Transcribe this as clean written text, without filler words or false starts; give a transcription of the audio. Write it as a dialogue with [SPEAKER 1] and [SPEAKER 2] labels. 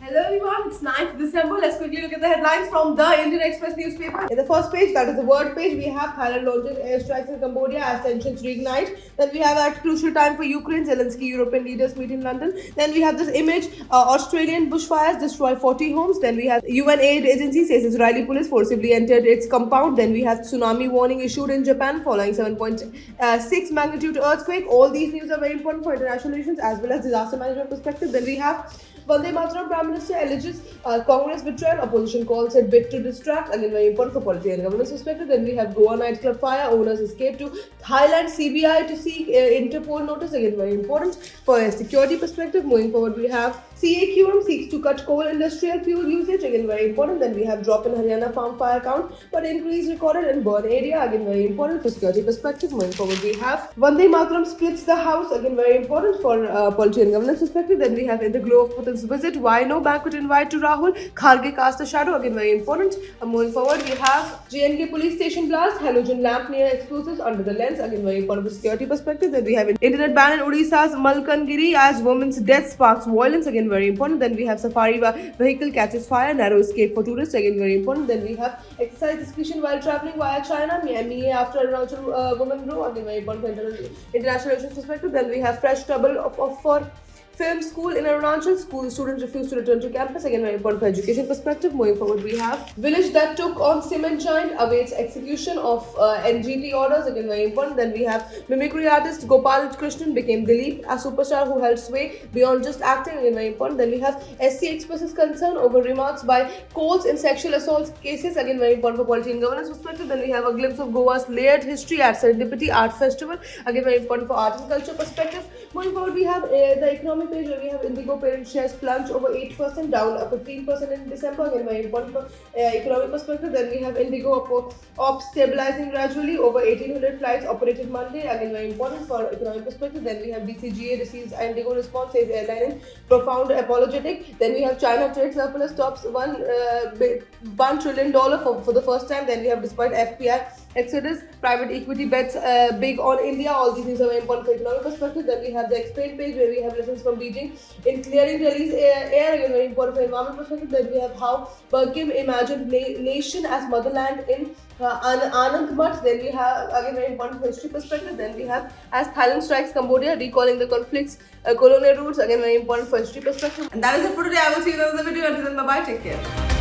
[SPEAKER 1] Hello everyone, it's 9th December. Let's quickly look at the headlines from the Indian Express newspaper. In the first page, that is the word page, we have Thailand launches airstrikes in Cambodia as tensions reignite. Then we have at crucial time for Ukraine, Zelensky European leaders meet in London. Then we have this image, Australian bushfires destroy 40 homes. Then we have UN aid agency says Israeli police forcibly entered its compound. Then we have tsunami warning issued in Japan following 7.6 magnitude earthquake. All these news are very important for international relations as well as disaster management perspective. Then we have Vande Mataram Prime Minister alleges Congress betrayal, opposition calls it bid to distract. Again, very important for political and governance perspective. Then we have Goa nightclub fire, owners escape to Thailand, CBI to seek Interpol notice. Again, very important for a security perspective. Moving forward, we have CAQM seeks to cut coal industrial fuel usage. Again, very important. Then we have drop in Haryana farm fire count, but increase recorded in burn area. Again, very important for security perspective. Moving forward, we have Vande Mataram splits the house. Again, very important for political and governance perspective. Then we have in the glow of Putin's visit, why no banquet invite to Rahul? Kharge cast a shadow. Again, very important. Moving forward, we have JNK police station blast, halogen lamp near explosives under the lens. Again, very important for security perspective. Then we have internet ban in Odisha's Malkangiri as woman's death sparks violence. Again, very important. Then we have safari vehicle catches fire, narrow escape for tourists. Again, very important. Then we have exercise discretion while traveling via China, ME after Arunachal woman row. Again, very important for international relations perspective. Then we have fresh trouble for film school in Arunachal. School students refuse to return to campus. Again, very important for education perspective. Moving forward, we have village that took on cement giant awaits execution of NGT orders. Again, very important. Then we have mimicry artist Gopal Krishnan became Dilip, a superstar who held sway beyond just acting. Again, very important. Then we have SC expresses concern over remarks by courts in sexual assault cases. Again, very important for polity and governance perspective. Then we have a glimpse of Goa's layered history at Serendipity Art Festival. Again, very important for art and culture perspective. Moving forward, we have the economic page where we have Indigo parent shares plunge over 8%, down 15% in December. Again, very important for economic perspective. Then we have Indigo ops stabilizing gradually, over 1800 flights operated Monday. Again, very important for economic perspective. Then we have DCGA receives Indigo response, says airline in profound apologetic. Then we have China trade surplus tops $1 trillion for the first time. Then we have despite FPI exodus, private equity bets big on India. All these things are very important for economic perspective. Then we have the explain page where we have lessons from Beijing in clearing Delhi's air. Again, very important for environment perspective. Then we have how Bankim imagined nation as motherland in Anand Math. Then we have again very important for history perspective. Then we have as Thailand strikes Cambodia, recalling the conflict's colonial roots. Again, very important for history perspective. And that is it for today. I will see you in another video. Until then, bye bye. Take care.